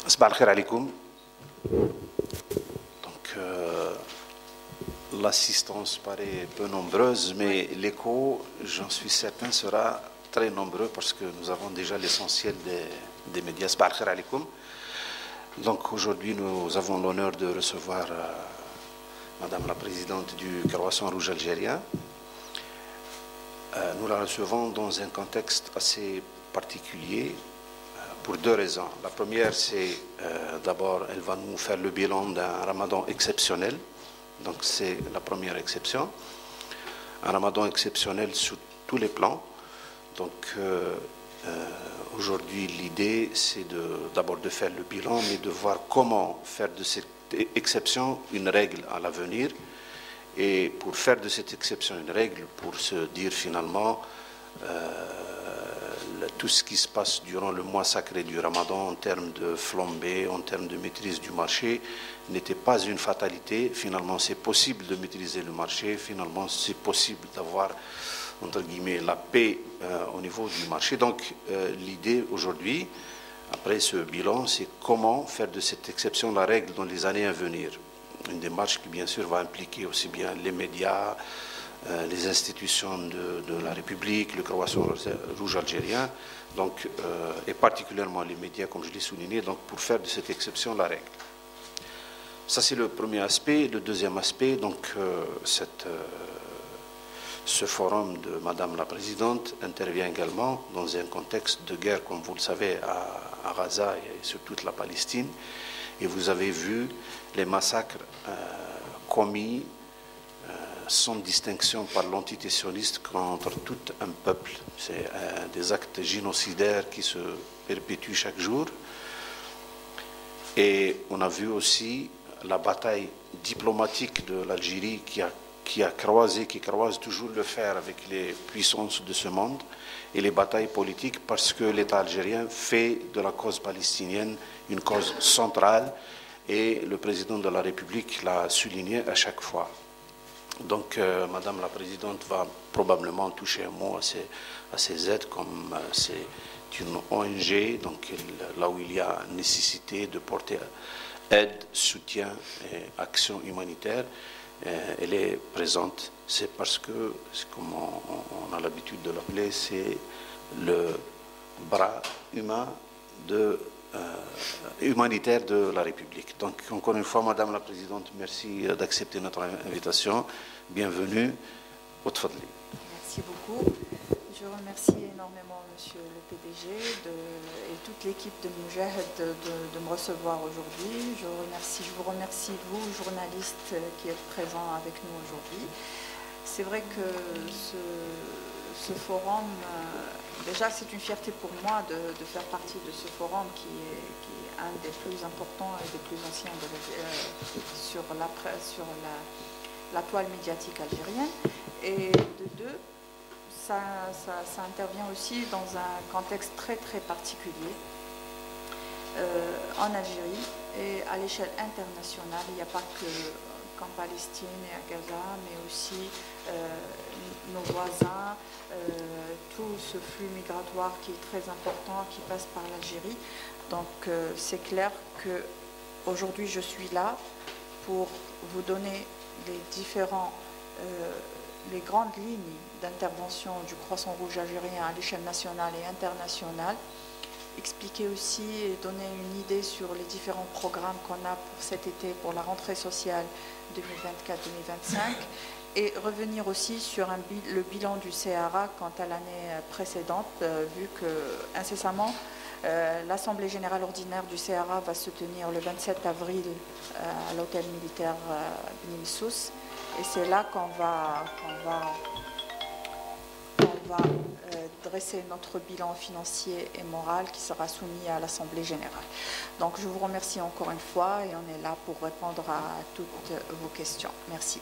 Sabah al-Khair alaikum. Donc, l'assistance paraît peu nombreuse, mais l'écho, j'en suis certain, sera très nombreux parce que nous avons déjà l'essentiel des médias. Sabah al-Khair alaikum. Donc, aujourd'hui, nous avons l'honneur de recevoir Madame la Présidente du Croissant Rouge algérien. Nous la recevons dans un contexte assez particulier pour deux raisons. La première, c'est d'abord, elle va nous faire le bilan d'un ramadan exceptionnel. Donc, c'est la première exception. Un ramadan exceptionnel sur tous les plans. Donc, aujourd'hui, l'idée, c'est d'abord de faire le bilan, mais de voir comment faire de cette exception une règle à l'avenir. Et pour faire de cette exception une règle, pour se dire finalement tout ce qui se passe durant le mois sacré du Ramadan en termes de flambée, en termes de maîtrise du marché, n'était pas une fatalité. Finalement, c'est possible de maîtriser le marché. Finalement, c'est possible d'avoir, entre guillemets, la paix au niveau du marché. Donc, l'idée aujourd'hui, après ce bilan, c'est comment faire de cette exception la règle dans les années à venir. Une démarche qui, bien sûr, va impliquer aussi bien les médias, les institutions de la République, le Croissant Rouge algérien, donc, et particulièrement les médias, comme je l'ai souligné, donc pour faire de cette exception la règle. Ça, c'est le premier aspect. Le deuxième aspect, donc, ce forum de Madame la Présidente intervient également dans un contexte de guerre, comme vous le savez, à Gaza et sur toute la Palestine. Et vous avez vu les massacres commis sans distinction par l'entité sioniste contre tout un peuple. C'est des actes génocidaires qui se perpétuent chaque jour. Et on a vu aussi la bataille diplomatique de l'Algérie qui croise toujours le fer avec les puissances de ce monde, et les batailles politiques parce que l'État algérien fait de la cause palestinienne une cause centrale, et le président de la République l'a souligné à chaque fois. Donc, Madame la Présidente va probablement toucher un mot à ces aides, comme c'est une ONG, donc là où il y a nécessité de porter aide, soutien et action humanitaire, elle est présente. C'est parce que, comme on a l'habitude de l'appeler, c'est le bras humain humanitaire de la République. Donc, encore une fois, Madame la Présidente, merci d'accepter notre invitation. Bienvenue. Merci beaucoup. Je remercie énormément Monsieur le PDG et toute l'équipe de Moujahid de me recevoir aujourd'hui. Je vous remercie, vous, journalistes, qui êtes présents avec nous aujourd'hui. C'est vrai que ce forum, déjà c'est une fierté pour moi de faire partie de ce forum qui est un des plus importants et des plus anciens sur la toile médiatique algérienne. Et de deux, ça intervient aussi dans un contexte très très particulier en Algérie et à l'échelle internationale. Il n'y a pas qu'en Palestine et à Gaza, mais aussi nos voisins, tout ce flux migratoire qui est très important, qui passe par l'Algérie. Donc c'est clair qu'aujourd'hui je suis là pour vous donner les grandes lignes d'intervention du Croissant Rouge algérien à l'échelle nationale et internationale, expliquer aussi et donner une idée sur les différents programmes qu'on a pour cet été, pour la rentrée sociale 2024-2025, et revenir aussi sur le bilan du CRA quant à l'année précédente, vu que incessamment l'Assemblée générale ordinaire du CRA va se tenir le 27 avril à l'hôtel militaire Beni Souss, et c'est là qu'on va dresser notre bilan financier et moral qui sera soumis à l'Assemblée générale. Donc je vous remercie encore une fois et on est là pour répondre à toutes vos questions. Merci.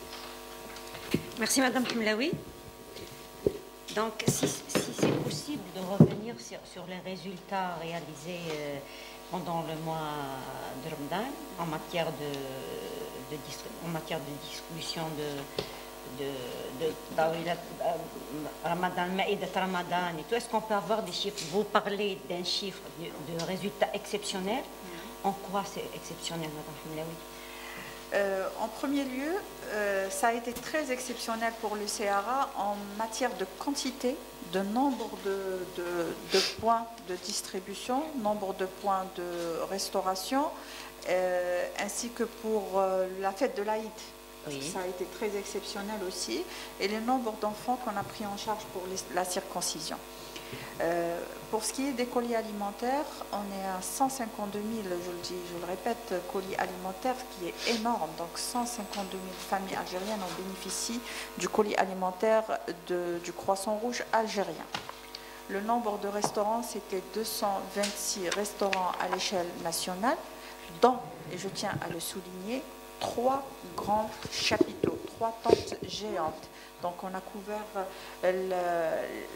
Merci Madame Hemlaoui. Donc si c'est possible de revenir sur les résultats réalisés pendant le mois de Ramadan en matière de distribution de Ramadan, Maïdat Ramadan et tout. Est-ce qu'on peut avoir des chiffres? Vous parlez d'un chiffre de résultats exceptionnels. En quoi c'est exceptionnel, Madame Hamlaoui? En premier lieu, ça a été très exceptionnel pour le CRA en matière de quantité, de nombre de points de distribution, nombre de points de restauration, ainsi que pour la fête de l'Aïd. Oui. Ça a été très exceptionnel aussi, et le nombre d'enfants qu'on a pris en charge pour la circoncision. Pour ce qui est des colis alimentaires, on est à 152 000, je le répète, colis alimentaires, ce qui est énorme. Donc 152 000 familles algériennes ont bénéficié du colis alimentaire du Croissant Rouge algérien. Le nombre de restaurants, c'était 226 restaurants à l'échelle nationale, dont, et je tiens à le souligner, 3 grands chapiteaux, 3 tentes géantes. Donc on a couvert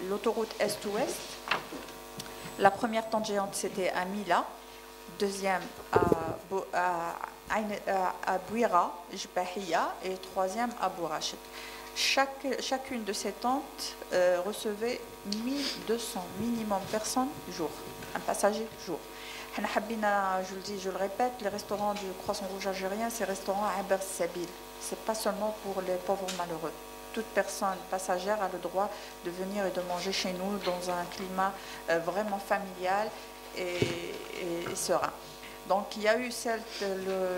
l'autoroute Est-Ouest. La première tente géante, c'était à Mila, deuxième à Bouira, Jbahia, et troisième à Bourachid. Chacune de ces tentes recevait 1200 minimum personnes jour, un passager jour. Je le dis, je le répète, les restaurants du Croissant Rouge algérien, c'est restaurants à Aber Sabil. Ce n'est pas seulement pour les pauvres malheureux. Toute personne passagère a le droit de venir et de manger chez nous dans un climat vraiment familial et serein. Donc il y a eu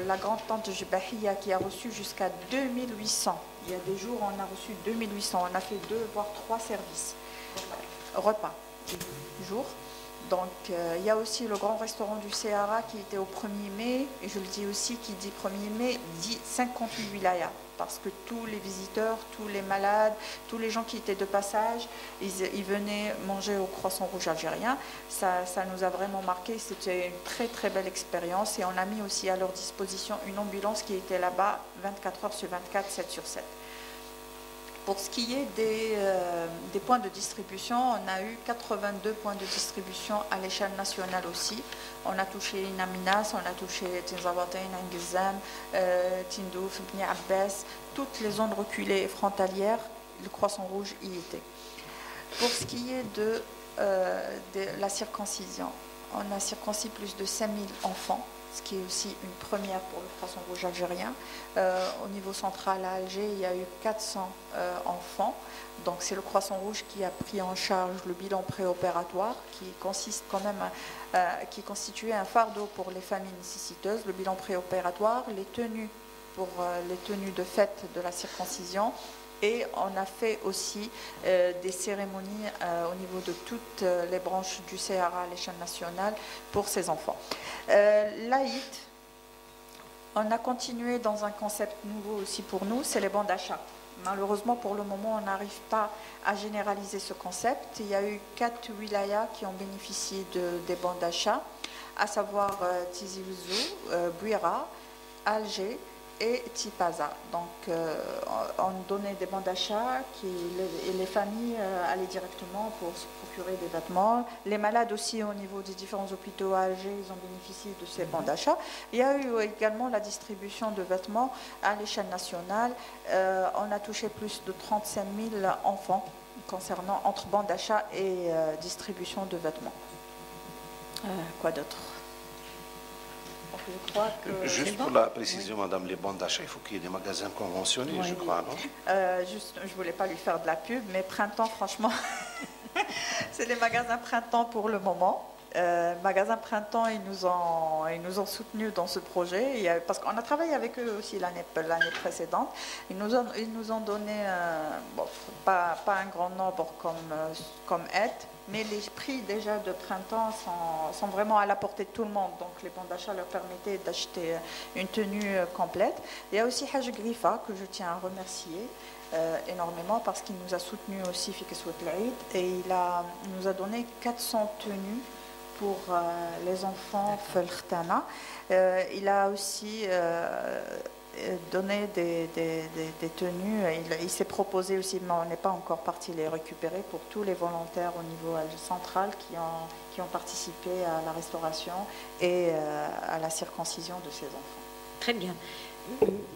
la grande tente de Jbahia qui a reçu jusqu'à 2800. Il y a des jours où on a reçu 2800. On a fait 2 voire 3 services. Repas, jour. Donc il y a aussi le grand restaurant du CRA qui était au 1er mai, et je le dis aussi, qui dit 1er mai, dit 58 wilayas, parce que tous les visiteurs, tous les malades, tous les gens qui étaient de passage, ils venaient manger au Croissant Rouge algérien. Ça nous a vraiment marqué, c'était une très très belle expérience, et on a mis aussi à leur disposition une ambulance qui était là-bas 24 heures sur 24, 7 sur 7. Pour ce qui est des points de distribution, on a eu 82 points de distribution à l'échelle nationale aussi. On a touché Naminas, on a touché Tinzawatin, Angizam, Tindouf, Bni Abbas, toutes les zones reculées et frontalières, le Croissant Rouge y était. Pour ce qui est de la circoncision, on a circoncis plus de 5000 enfants, ce qui est aussi une première pour le Croissant Rouge algérien. Au niveau central à Alger, il y a eu 400 enfants. Donc c'est le Croissant Rouge qui a pris en charge le bilan préopératoire, qui consiste quand même, qui constituait un fardeau pour les familles nécessiteuses, le bilan préopératoire, les tenues pour les tenues de fête de la circoncision. Et on a fait aussi des cérémonies au niveau de toutes les branches du CRA à l'échelle nationale pour ces enfants. L'Aïd, on a continué dans un concept nouveau aussi pour nous, c'est les bons d'achat. Malheureusement, pour le moment, on n'arrive pas à généraliser ce concept. Il y a eu 4 wilayas qui ont bénéficié des bons d'achat, à savoir Tizi Ouzou, Bouira, Alger et Tipaza. Donc on donnait des bons d'achat et les familles allaient directement pour se procurer des vêtements. Les malades aussi au niveau des différents hôpitaux à Alger, ils ont bénéficié de ces bons d'achat. Il y a eu également la distribution de vêtements à l'échelle nationale. On a touché plus de 35 000 enfants concernant entre bons d'achat et distribution de vêtements. Quoi d'autre? Je crois que juste pour la précision, Madame, les bons d'achat, il faut qu'il y ait des magasins conventionnés, oui, je crois, non? Juste, je ne voulais pas lui faire de la pub, mais Printemps, franchement, c'est les magasins Printemps pour le moment. Magasins Printemps, ils nous ont soutenus dans ce projet, parce qu'on a travaillé avec eux aussi l'année précédente. Ils nous ont donné, pas un grand nombre comme aide, mais les prix déjà de Printemps sont vraiment à la portée de tout le monde. Donc les bons d'achat leur permettaient d'acheter une tenue complète. Il y a aussi Haj Grifa, que je tiens à remercier énormément, parce qu'il nous a soutenus aussi Fikeswat l'Aïd, et il nous a donné 400 tenues pour les enfants Felchtana. Il a aussi donné des tenues. Il s'est proposé aussi, mais on n'est pas encore parti les récupérer, pour tous les volontaires au niveau central qui ont participé à la restauration et à la circoncision de ces enfants. Très bien.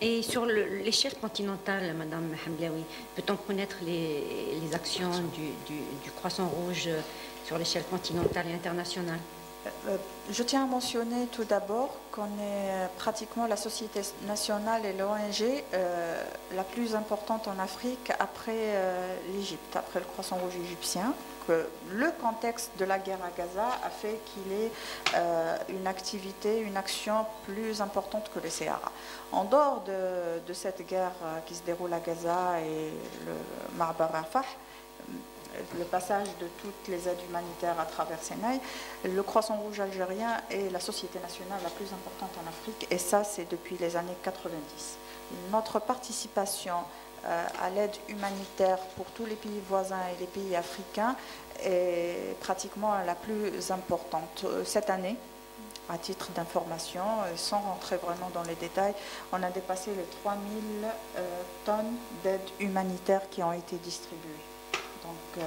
Et sur l'échelle continentale, Madame Hamlaoui, peut-on connaître les actions du Croissant Rouge sur l'échelle continentale et internationale? Je tiens à mentionner tout d'abord qu'on est pratiquement la société nationale et l'ONG la plus importante en Afrique après l'Égypte, après le Croissant Rouge égyptien. Que le contexte de la guerre à Gaza a fait qu'il ait une activité, une action plus importante que le CRA. En dehors de cette guerre qui se déroule à Gaza et le Marbar Rafah, le passage de toutes les aides humanitaires à travers Sénaï, le Croissant Rouge algérien est la société nationale la plus importante en Afrique, et ça c'est depuis les années 90. Notre participation à l'aide humanitaire pour tous les pays voisins et les pays africains est pratiquement la plus importante. Cette année, à titre d'information, sans rentrer vraiment dans les détails, on a dépassé les 3000 tonnes d'aide humanitaire qui ont été distribuées. Donc,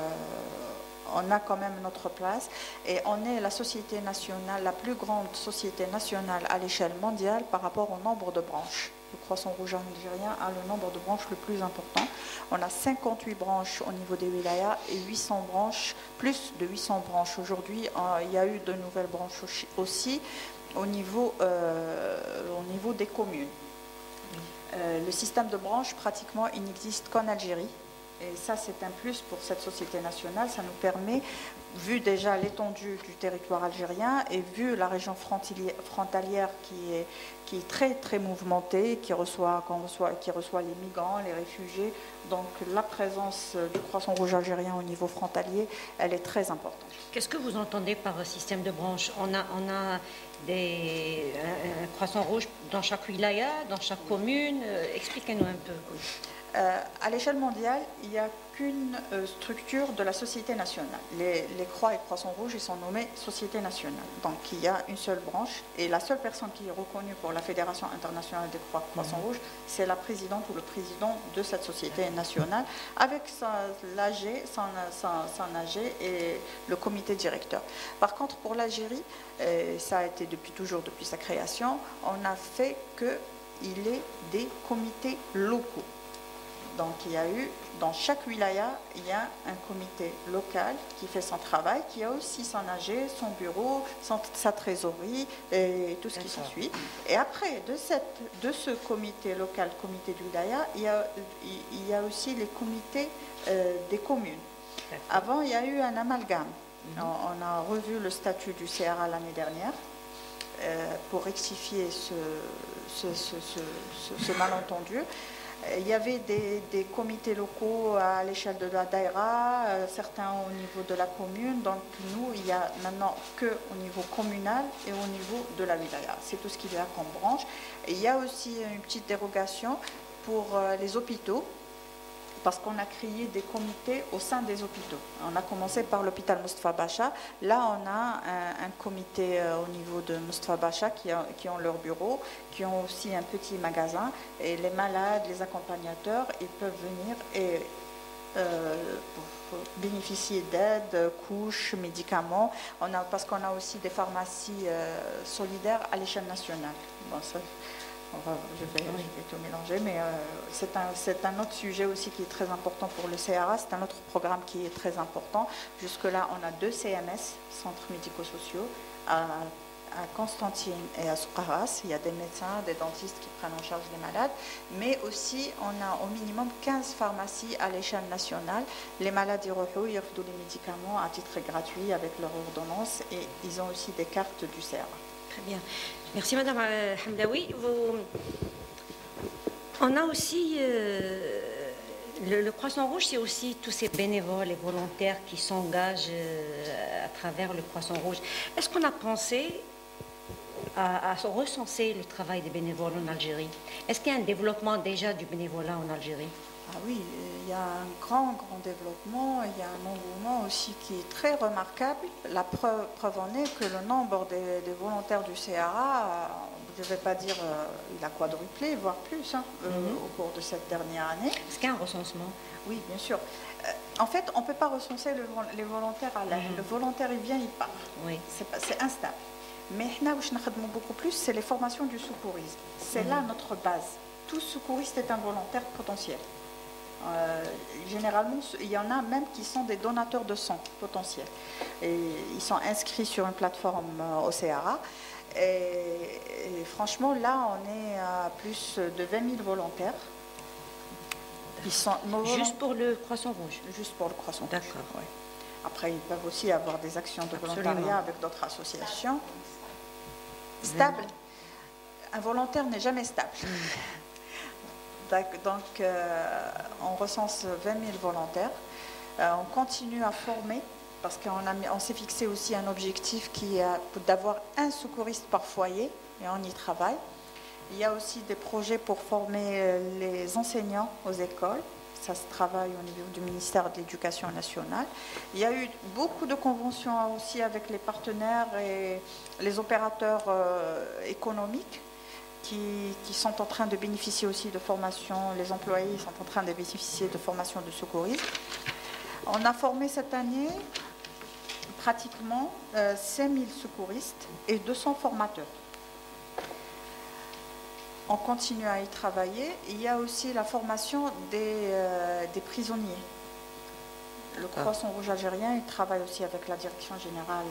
on a quand même notre place et on est la société nationale, la plus grande société nationale à l'échelle mondiale par rapport au nombre de branches. Le Croissant Rouge algérien a le nombre de branches le plus important. On a 58 branches au niveau des wilayas et 800 branches, plus de 800 branches. Aujourd'hui, il y a eu de nouvelles branches aussi au niveau des communes. Le système de branches, pratiquement, il n'existe qu'en Algérie. Et ça, c'est un plus pour cette société nationale. Ça nous permet, vu déjà l'étendue du territoire algérien et vu la région frontalière qui est très, très mouvementée, qui reçoit les migrants, les réfugiés. Donc, la présence du Croissant Rouge algérien au niveau frontalier, elle est très importante. Qu'est-ce que vous entendez par système de branches? On a un Croissant Rouge dans chaque wilaya, dans chaque commune. Expliquez-nous un peu. À l'échelle mondiale, il n'y a qu'une structure de la société nationale. Les Croix et Croissant Rouge, ils sont nommés Société nationale. Donc il y a une seule branche et la seule personne qui est reconnue pour la Fédération internationale des Croix et Croissant Rouge, c'est la présidente ou le président de cette société nationale avec son AG et le comité directeur. Par contre, pour l'Algérie, ça a été depuis sa création, on a fait qu'il ait des comités locaux. Donc il y a eu, dans chaque wilaya, il y a un comité local qui fait son travail, qui a aussi son AG, son bureau, sa trésorerie et tout ce qui s'ensuit. Et après, de ce comité local, comité de wilaya, il y a aussi les comités des communes. Avant, il y a eu un amalgame. On a revu le statut du CRA l'année dernière pour rectifier ce malentendu. Il y avait des comités locaux à l'échelle de la daïra, certains au niveau de la commune. Donc nous, il y a maintenant qu'au niveau communal et au niveau de la wilaya. C'est tout ce qu'il y a comme branche. Et il y a aussi une petite dérogation pour les hôpitaux, parce qu'on a créé des comités au sein des hôpitaux. On a commencé par l'hôpital Moustapha Bacha. Là, on a un comité au niveau de Moustapha Bacha qui ont leur bureau, qui ont aussi un petit magasin. Et les malades, les accompagnateurs, ils peuvent venir et pour bénéficier d'aide, couches, médicaments. Parce qu'on a aussi des pharmacies solidaires à l'échelle nationale. Bon, ça, je vais tout mélanger, mais c'est un autre sujet aussi qui est très important pour le CRA. C'est un autre programme qui est très important. Jusque-là, on a 2 CMS, centres médico-sociaux, à Constantine et à Soukaras. Il y a des médecins, des dentistes qui prennent en charge les malades, mais aussi on a au minimum 15 pharmacies à l'échelle nationale. Les malades ils reçoivent les médicaments à titre gratuit avec leur ordonnance et ils ont aussi des cartes du CRA. Très bien. Merci Madame Hamdaoui. On a aussi le Croissant Rouge, c'est aussi tous ces bénévoles et volontaires qui s'engagent à travers le Croissant Rouge. Est-ce qu'on a pensé à recenser le travail des bénévoles en Algérie? Est-ce qu'il y a un développement déjà du bénévolat en Algérie? Ah oui, il y a un grand développement, il y a un engouement aussi qui est très remarquable. La preuve en est que le nombre des volontaires du CRA, je ne vais pas dire il a quadruplé, voire plus, au cours de cette dernière année. Est-ce qu'il y a un recensement? Oui, bien sûr. En fait, on ne peut pas recenser les volontaires à l'âge. Le volontaire, il vient, il part. Oui. C'est instable. Mais nous beaucoup plus, c'est les formations du secourisme. C'est là notre base. Tout secouriste est un volontaire potentiel. Généralement, il y en a même qui sont des donateurs de sang potentiels. Et ils sont inscrits sur une plateforme au CRA. Et franchement, là, on est à plus de 20 000 volontaires. Juste pour le Croissant Rouge? Juste pour le Croissant Rouge. D'accord. Oui. Après, ils peuvent aussi avoir des actions de volontariat avec d'autres associations. Stable. Un volontaire n'est jamais stable. Donc, on recense 20 000 volontaires. On continue à former parce qu'on s'est fixé aussi un objectif qui est d'avoir un secouriste par foyer et on y travaille. Il y a aussi des projets pour former les enseignants aux écoles. Ça se travaille au niveau du ministère de l'Éducation nationale. Il y a eu beaucoup de conventions aussi avec les partenaires et les opérateurs économiques qui sont en train de bénéficier aussi de formation. Les employés sont en train de bénéficier de formation de secourisme. On a formé cette année pratiquement 5 000 secouristes et 200 formateurs. On continue à y travailler. Il y a aussi la formation des prisonniers. Le Croissant Rouge algérien, il travaille aussi avec la direction générale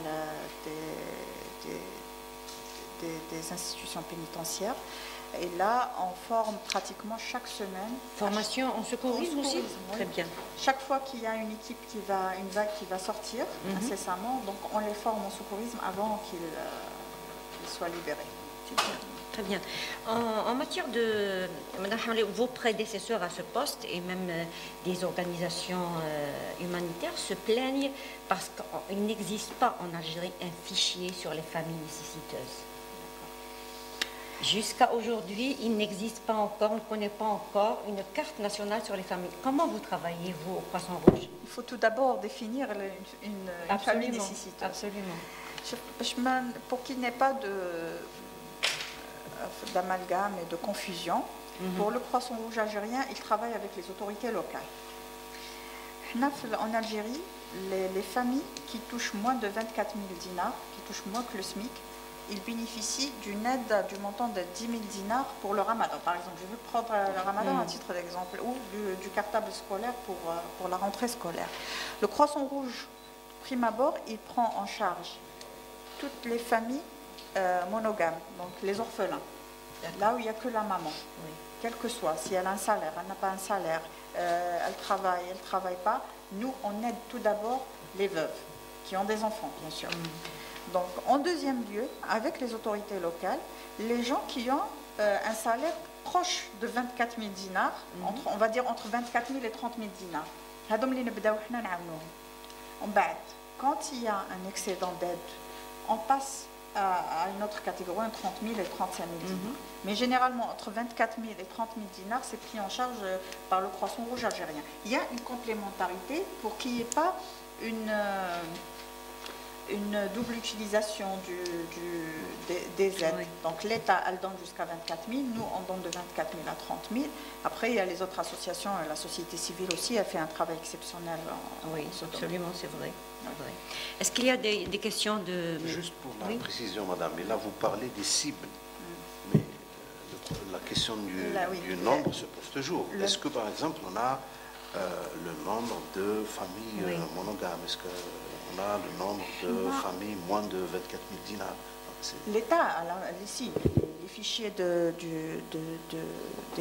des institutions pénitentiaires. Et là, on forme pratiquement chaque semaine. Formation en secourisme aussi? Oui. Très bien. Chaque fois qu'il y a une équipe une vague qui va sortir incessamment, donc on les forme en secourisme avant qu'ils soient libérés. C'est bien. Très bien. En matière de... Madame Hamli, vos prédécesseurs à ce poste et même des organisations humanitaires se plaignent parce qu'il n'existe pas en Algérie un fichier sur les familles nécessiteuses. Jusqu'à aujourd'hui, il n'existe pas encore, on ne connaît pas encore une carte nationale sur les familles. Comment vous travaillez, vous, au Croissant Rouge? Il faut tout d'abord définir une famille nécessiteuse. Absolument. Pour qu'il n'y ait pas d'amalgame et de confusion, pour le Croissant Rouge algérien, il travaille avec les autorités locales. En Algérie, les familles qui touchent moins de 24 000 dinars, qui touchent moins que le SMIC, ils bénéficient d'une aide du montant de 10 000 dinars pour le ramadan. Par exemple, je veux prendre le ramadan à titre d'exemple, ou du cartable scolaire pour la rentrée scolaire. Le Croissant Rouge, prime abord, il prend en charge toutes les familles monogames, donc les orphelins, là où il n'y a que la maman, quel que soit, si elle a un salaire, elle n'a pas un salaire, elle travaille pas, nous on aide tout d'abord les veuves qui ont des enfants, bien sûr. Donc, en deuxième lieu, avec les autorités locales, les gens qui ont un salaire proche de 24 000 dinars, on va dire entre 24 000 et 30 000 dinars. Quand il y a un excédent d'aide, on passe à une autre catégorie, 30 000 et 35 000 dinars. Mais généralement, entre 24 000 et 30 000 dinars, c'est pris en charge par le Croissant Rouge algérien. Il y a une complémentarité pour qu'il n'y ait pas une double utilisation des aides. Donc l'État, elle donne jusqu'à 24 000, nous on donne de 24 000 à 30 000. Après, il y a les autres associations, la société civile aussi a fait un travail exceptionnel. Oui, absolument, c'est vrai. Est-ce qu'il y a des questions de... Juste pour la précision, madame, et là vous parlez des cibles, mais la question du nombre se pose toujours. Est-ce que par exemple on a le nombre de familles monogames? Est-ce qu'on a le nombre de familles moins de 24 000 dinars? L'État, ici, les fichiers des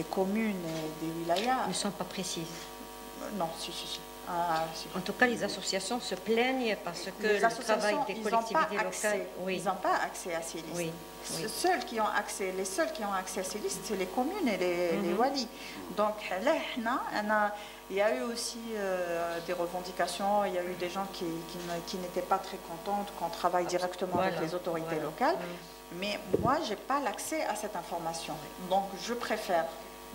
communes et des wilayas ne sont pas précises. Non, si. En tout cas, les associations se plaignent parce que le travail des collectivités locales... Ils n'ont pas accès à ces listes. Les seuls qui ont accès à ces listes, c'est les communes et les walis. Donc là, il y a eu aussi des revendications, il y a eu des gens qui n'étaient pas très contents qu'on travaille directement avec les autorités locales. Mais moi, je n'ai pas l'accès à cette information. Donc je préfère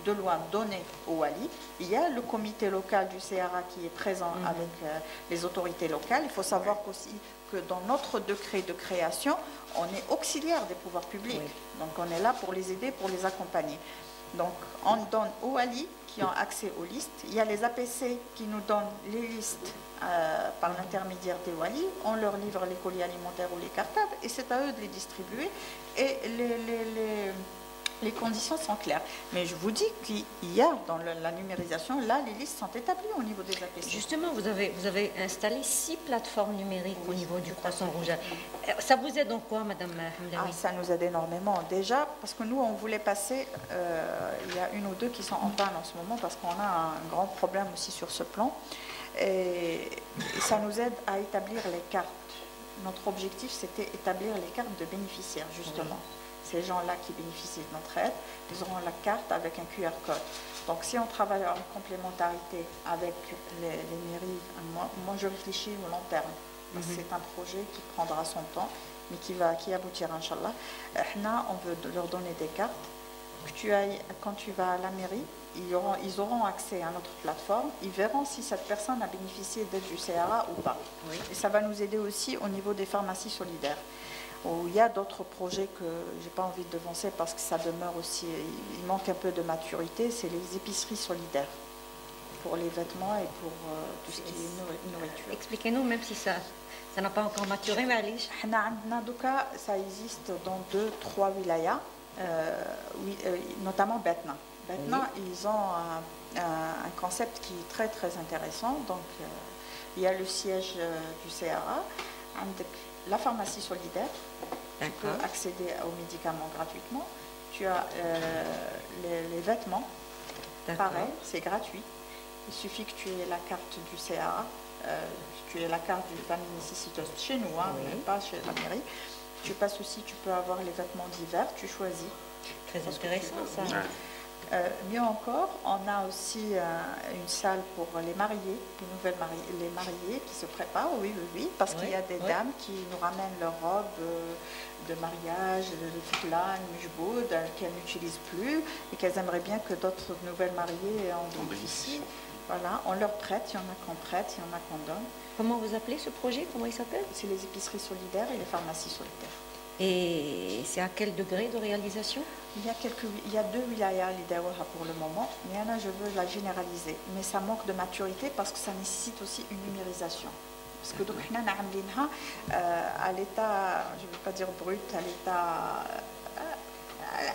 de loin donné au wali. Il y a le comité local du CRA qui est présent avec les autorités locales. Il faut savoir aussi que dans notre décret de création, on est auxiliaire des pouvoirs publics. Donc on est là pour les aider, pour les accompagner. Donc on donne aux wali qui ont accès aux listes. Il y a les APC qui nous donnent les listes par l'intermédiaire des wali. On leur livre les colis alimentaires ou les cartables et c'est à eux de les distribuer. Et Les conditions sont claires. Mais je vous dis qu'il y a dans la numérisation, là, les listes sont établies au niveau des APC. Justement, vous avez installé 6 plateformes numériques au niveau du Croissant Rouge. Ça vous aide en quoi, Madame Hamdaoui? Ça nous aide énormément. Déjà, parce que nous, on voulait passer, il y a une ou deux qui sont en panne en ce moment, parce qu'on a un grand problème aussi sur ce plan. Et ça nous aide à établir les cartes. Notre objectif, c'était établir les cartes de bénéficiaires, justement. Oui. Ces gens-là qui bénéficient de notre aide, ils auront la carte avec un QR code. Donc, si on travaille en complémentarité avec les mairies, moi, je réfléchis au long terme. C'est un projet qui prendra son temps, mais qui aboutira, Inch'Allah. On veut leur donner des cartes. Quand tu vas à la mairie, ils auront accès à notre plateforme. Ils verront si cette personne a bénéficié d'aide du CRA ou pas. Oui. Et ça va nous aider aussi au niveau des pharmacies solidaires. Où il y a d'autres projets que je n'ai pas envie de devancer parce que ça demeure aussi, il manque un peu de maturité, c'est les épiceries solidaires pour les vêtements et pour tout ce qui est nourriture. Expliquez-nous, même si ça n'a pas encore maturé, mais allez. Ça existe dans 2-3 wilayas, notamment Betna. Betna, oui. Ils ont un concept qui est très très intéressant. Donc, il y a le siège du CRA, la pharmacie solidaire, tu peux accéder aux médicaments gratuitement. Tu as les vêtements, pareil, c'est gratuit. Il suffit que tu aies la carte du CRA, tu aies la carte du famille nécessiteuse chez nous, hein, oui. Pas chez la mairie. Tu passes aussi, tu peux avoir les vêtements d'hiver, tu choisis. Très intéressant ça. Mieux encore, on a aussi une salle pour les mariés, les mariés qui se préparent, oui, parce qu'il y a des dames qui nous ramènent leurs robes de mariage, de fitla, mujboud, qu'elles n'utilisent plus et qu'elles aimeraient bien que d'autres nouvelles mariées en bénéficient. Voilà, on leur prête, il y en a qu'on prête, il y en a qu'on donne. Comment vous appelez ce projet? Comment il s'appelle? C'est les épiceries solidaires et les pharmacies solidaires. Et c'est à quel degré de réalisation? Il y a 2 wilayas pour le moment, mais je veux la généraliser. Mais ça manque de maturité parce que ça nécessite aussi une numérisation. Parce que donc, à l'état, je ne veux pas dire brut, à l'état...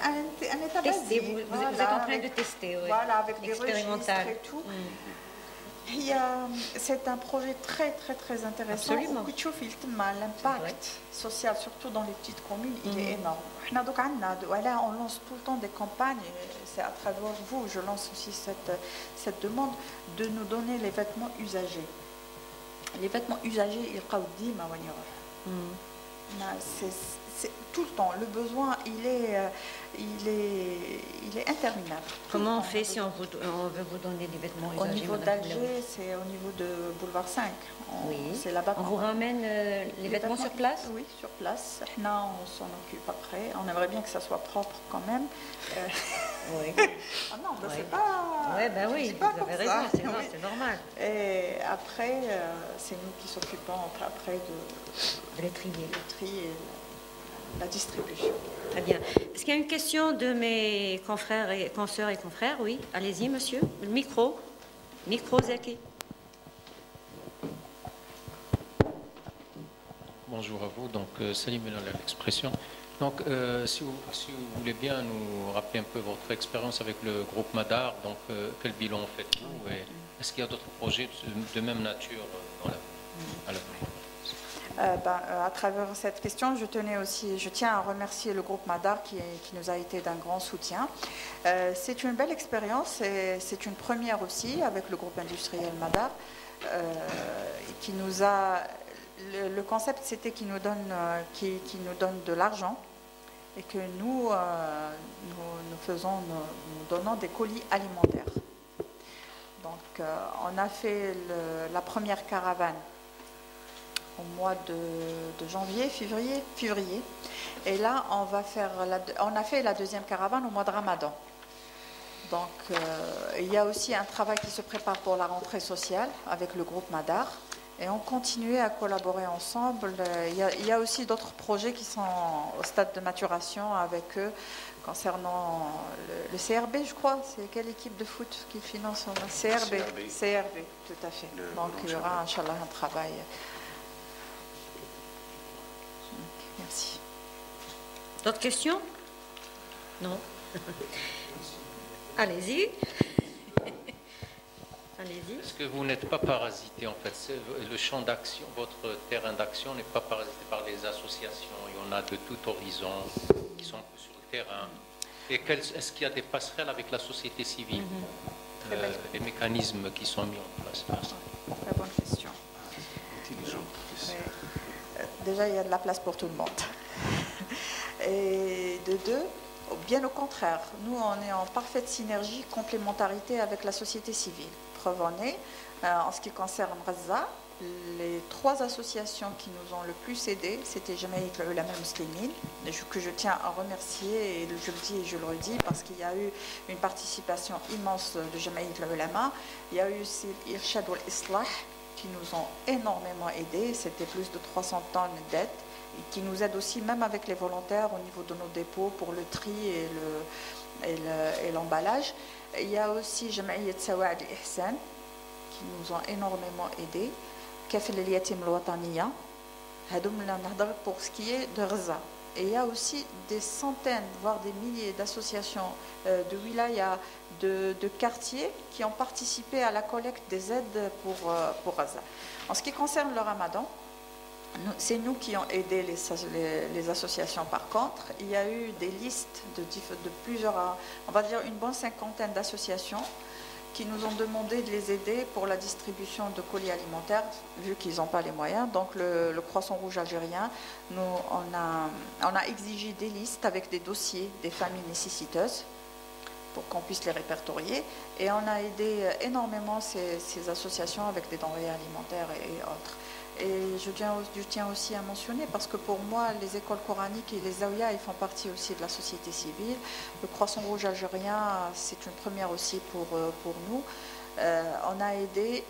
un état basique. Vous êtes en train de tester, oui. Voilà, avec des registres et tout. C'est un projet très très très intéressant. Absolument. L'impact social, surtout dans les petites communes, il est énorme. On lance tout le temps des campagnes, c'est à travers vous, je lance aussi cette demande de nous donner les vêtements usagés. Les vêtements usagés, c'est tout le temps. Le besoin, il est interminable. Comment on fait si on veut vous donner des vêtements usagés? Au niveau d'Alger, c'est au niveau de Boulevard 5. C'est là-bas. On vous ramène les vêtements sur place? Oui, sur place. Là, on s'en occupe après. On aimerait bien que ça soit propre quand même. Oui. Ah non, c'est pas... Oui, ben oui, vous avez raison, c'est normal. Et après, c'est nous qui s'occupons après de les trier. Le tri et la distribution. Très bien. Est-ce qu'il y a une question de mes consoeurs et confrères? Oui, allez-y, monsieur. Le micro. Micro, Zaki. Bonjour à vous. Donc, Salim l'expression. Donc, si vous voulez bien nous rappeler un peu votre expérience avec le groupe Madar, donc quel bilan faites-vous et est-ce qu'il y a d'autres projets de même nature à l'avenir? À travers cette question, je tiens à remercier le groupe Madar qui nous a été d'un grand soutien. C'est une belle expérience et c'est une première aussi avec le groupe industriel Madar qui nous a... Le concept, c'était qu'il nous donne de l'argent et que nous donnons des colis alimentaires. Donc, on a fait la première caravane au mois de janvier, février. Et là, on a fait la deuxième caravane au mois de Ramadan. Donc, il y a aussi un travail qui se prépare pour la rentrée sociale avec le groupe Madar. Et on continue à collaborer ensemble. Il y a aussi d'autres projets qui sont au stade de maturation avec eux concernant le CRB, je crois. C'est quelle équipe de foot qui finance CRB, tout à fait. Donc, il y aura, Inch'Allah, un travail. Merci. D'autres questions? Non. Allez-y. Allez-y. Est-ce que vous n'êtes pas parasité en fait? Le champ d'action, votre terrain d'action n'est pas parasité par les associations. Il y en a de tout horizon qui sont sur le terrain. Et est-ce qu'il y a des passerelles avec la société civile? Les mécanismes qui sont mis en place? Très bonne question. Déjà, il y a de la place pour tout le monde. Et de deux, bien au contraire, nous, on est en parfaite synergie, complémentarité avec la société civile. Preuve en est, en ce qui concerne Gaza, les 3 associations qui nous ont le plus aidés, c'était Jamaïat Ulama Muslimin, que je tiens à remercier, et je le dis et je le redis, parce qu'il y a eu une participation immense de Jamaïat Ulama. Il y a eu aussi Irshad al-Islah, qui nous ont énormément aidés, c'était plus de 300 tonnes d'aide, et qui nous aident aussi même avec les volontaires au niveau de nos dépôts pour le tri et l'emballage. Il y a aussi Jamaïat Sawa'ad al-Ihsan, qui nous ont énormément aidés. Kafel al-Yatim al-Wataniya, pour ce qui est de Gaza. Et il y a aussi des centaines, voire des milliers d'associations de wilaya, de quartiers qui ont participé à la collecte des aides pour Gaza. En ce qui concerne le Ramadan, c'est nous qui avons aidé les associations. Par contre, il y a eu des listes de plusieurs, on va dire une bonne cinquantaine d'associations qui nous ont demandé de les aider pour la distribution de colis alimentaires, vu qu'ils n'ont pas les moyens. Donc le Croissant Rouge algérien, on a exigé des listes avec des dossiers des familles nécessiteuses pour qu'on puisse les répertorier. Et on a aidé énormément ces associations avec des denrées alimentaires et autres. Et je tiens aussi à mentionner, parce que pour moi, les écoles coraniques et les zaouïas, ils font partie aussi de la société civile. Le Croissant Rouge algérien, c'est une première aussi pour nous. On a aidé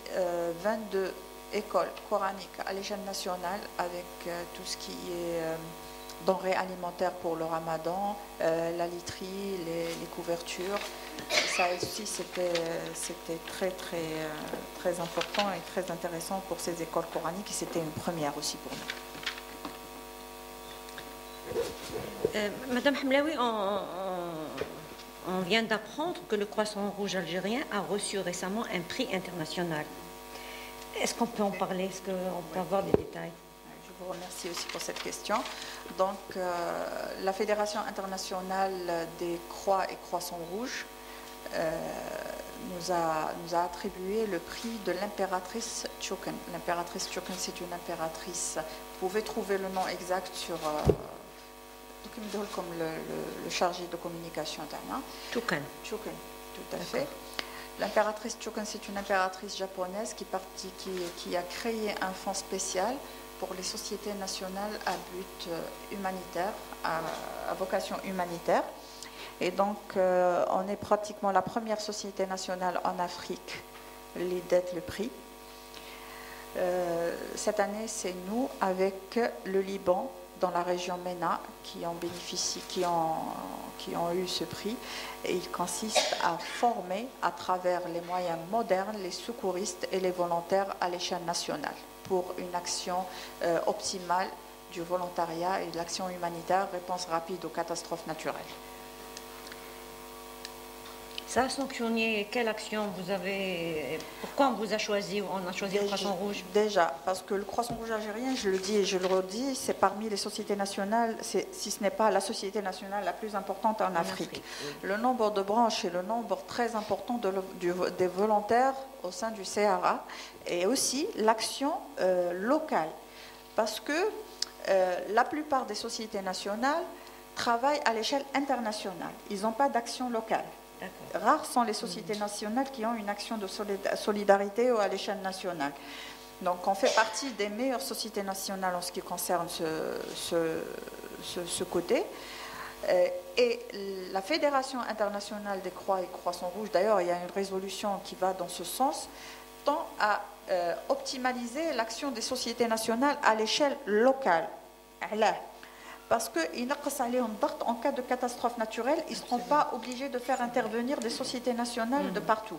22 écoles coraniques à l'échelle nationale avec tout ce qui est denrées alimentaires pour le Ramadan, la literie, les couvertures. Ça aussi, c'était très important et très intéressant pour ces écoles coraniques, et c'était une première aussi pour nous. Madame Hamlaoui, on vient d'apprendre que le Croissant Rouge algérien a reçu récemment un prix international. Est-ce qu'on peut en parler? Est-ce qu'on peut avoir des détails? Je vous remercie aussi pour cette question. Donc, la Fédération internationale des Croix et Croissants Rouges nous a attribué le prix de l'impératrice Choukhen. L'impératrice Choukhen, c'est une impératrice. Vous pouvez trouver le nom exact sur comme le chargé de communication interne. Choukhen. Choukhen, tout à fait. L'impératrice Choukhen, c'est une impératrice japonaise qui a créé un fonds spécial pour les sociétés nationales à but humanitaire, à vocation humanitaire. Et donc, on est pratiquement la première société nationale en Afrique d'être le prix. Cette année, c'est nous, avec le Liban, dans la région MENA, qui ont eu ce prix. Et il consiste à former, à travers les moyens modernes, les secouristes et les volontaires à l'échelle nationale pour une action optimale du volontariat et de l'action humanitaire, réponse rapide aux catastrophes naturelles. Ça a sanctionné quelle action vous avez? Pourquoi on vous a choisi? On a choisi le Croissant Rouge? Déjà, parce que le Croissant Rouge algérien, je le dis et je le redis, c'est parmi les sociétés nationales, si ce n'est pas la société nationale la plus importante en Afrique. Oui. Le nombre de branches et le nombre très important des volontaires au sein du CRA, et aussi l'action locale. Parce que la plupart des sociétés nationales travaillent à l'échelle internationale. Ils n'ont pas d'action locale. Rares sont les sociétés nationales qui ont une action de solidarité à l'échelle nationale. Donc on fait partie des meilleures sociétés nationales en ce qui concerne ce côté. Et la Fédération internationale des Croix et Croissants Rouges, d'ailleurs il y a une résolution qui va dans ce sens, tend à optimaliser l'action des sociétés nationales à l'échelle locale. Parce qu'en cas de catastrophe naturelle, ils ne seront pas obligés de faire intervenir des sociétés nationales de partout.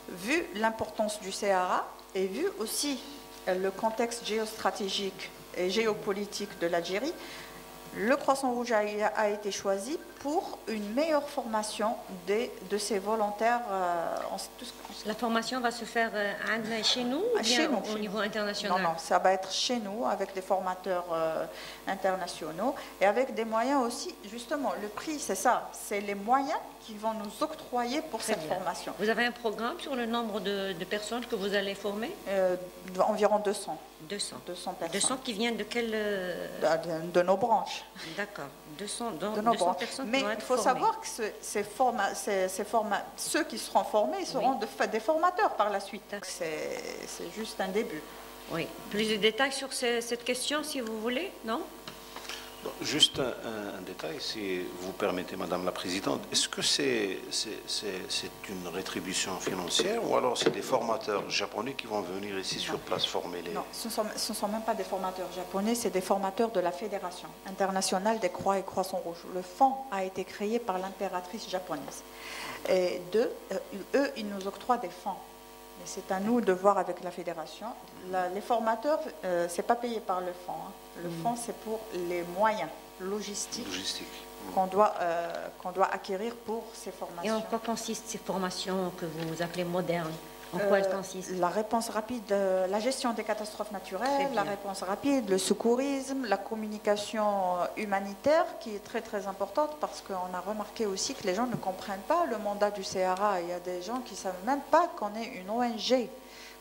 Vu l'importance du CRA et vu aussi le contexte géostratégique et géopolitique de l'Algérie, Le Croissant Rouge a été choisi pour une meilleure formation de ces volontaires. La formation va se faire chez nous ou bien au niveau international? Non, ça va être chez nous avec des formateurs internationaux et avec des moyens aussi. Justement, le prix, c'est ça, c'est les moyens qui vont nous octroyer pour cette formation. Vous avez un programme sur le nombre de personnes que vous allez former? Environ 200. 200 personnes. 200 qui viennent de quelle... De nos branches. D'accord. 200 personnes. Mais il faut savoir que ceux qui seront formés seront des formateurs par la suite. C'est juste un début. Oui. Plus de détails sur cette question, si vous voulez, non? Juste un détail, si vous permettez, Madame la Présidente. Est-ce que c'est une rétribution financière ou alors c'est des formateurs japonais qui vont venir ici sur place former les... Non, ce ne sont même pas des formateurs japonais, c'est des formateurs de la Fédération internationale des Croix et Croissants Rouges. Le fonds a été créé par l'impératrice japonaise. Et eux, ils nous octroient des fonds. Mais c'est à nous de voir avec la fédération. Les formateurs, ce n'est pas payé par le fonds. Hein. Le fonds, c'est pour les moyens logistiques qu'on doit acquérir pour ces formations. Et en quoi consistent ces formations que vous appelez modernes? En quoi elles consistent? La réponse rapide, la gestion des catastrophes naturelles, la réponse rapide, le secourisme, la communication humanitaire qui est très très importante parce qu'on a remarqué aussi que les gens ne comprennent pas le mandat du CRA. Il y a des gens qui ne savent même pas qu'on est une ONG,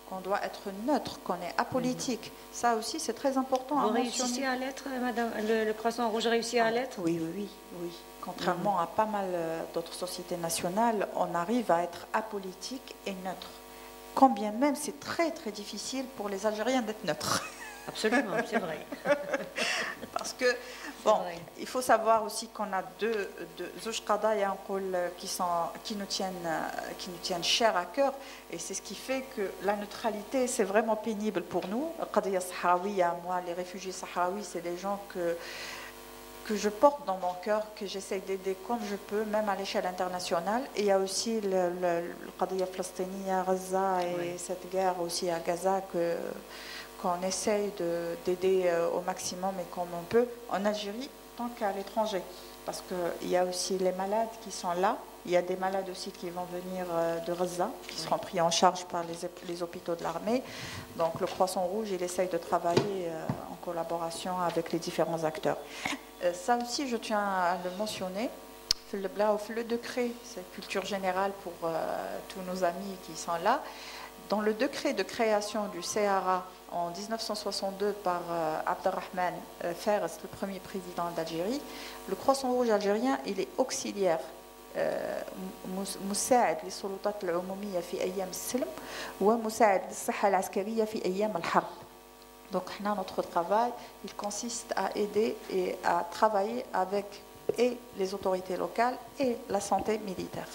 qu'on doit être neutre, qu'on est apolitique. Ça aussi c'est très important à mentionner. Vous réussissez à l'être, Madame? Le Croissant Rouge réussit à l'être? Oui. Contrairement à pas mal d'autres sociétés nationales, on arrive à être apolitique et neutre. Quand bien même c'est très très difficile pour les Algériens d'être neutres. Absolument, c'est vrai. Parce que, bon, il faut savoir aussi qu'on a deux qadaya qui nous tiennent cher à cœur, et c'est ce qui fait que la neutralité, c'est vraiment pénible pour nous. Qadaya sahraouia, moi, les réfugiés sahraouis, c'est des gens que je porte dans mon cœur, que j'essaie d'aider comme je peux, même à l'échelle internationale. Et il y a aussi le Qadiyya Palestinienne à Gaza et cette guerre aussi à Gaza qu'on essaye d'aider au maximum et comme on peut en Algérie tant qu'à l'étranger. Parce qu'il y a aussi les malades qui sont là. Il y a des malades aussi qui vont venir de Gaza, qui seront pris en charge par les hôpitaux de l'armée. Donc le Croissant Rouge, il essaye de travailler en collaboration avec les différents acteurs. Ça aussi, je tiens à le mentionner. Le décret, c'est culture générale pour tous nos amis qui sont là. Dans le décret de création du CRA en 1962 par Abdelrahman Feres, le premier président d'Algérie, le Croissant Rouge algérien, il est auxiliaire. مساعد للسلطات العمومية في أيام السلم ومساعد للصحة العسكرية في أيام الحرب. Donc notre travail, il consiste à aider et à travailler avec et les autorités locales et la santé militaire.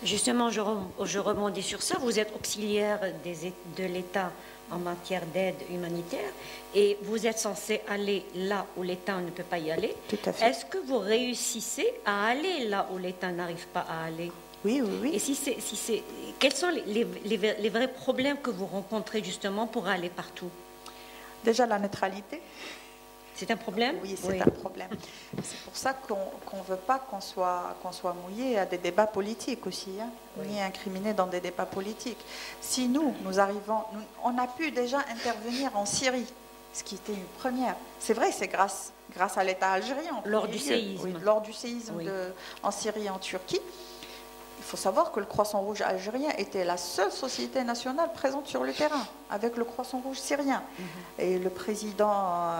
Justement, je rebondis sur ça. Vous êtes auxiliaire de l'État en matière d'aide humanitaire et vous êtes censé aller là où l'État ne peut pas y aller. Tout à fait. Est-ce que vous réussissez à aller là où l'État n'arrive pas à aller? Oui. Et quels sont les vrais problèmes que vous rencontrez justement pour aller partout? Déjà la neutralité. C'est un problème? Oui, c'est un problème. C'est pour ça qu'on ne veut pas qu'on soit mouillé à des débats politiques aussi, hein, ni incriminé dans des débats politiques. Si nous arrivons, on a pu déjà intervenir en Syrie, ce qui était une première. C'est vrai, c'est grâce à l'État algérien. Lors du séisme. Oui, lors du séisme en Syrie et en Turquie. Il faut savoir que le Croissant Rouge algérien était la seule société nationale présente sur le terrain, avec le Croissant Rouge syrien. Et le président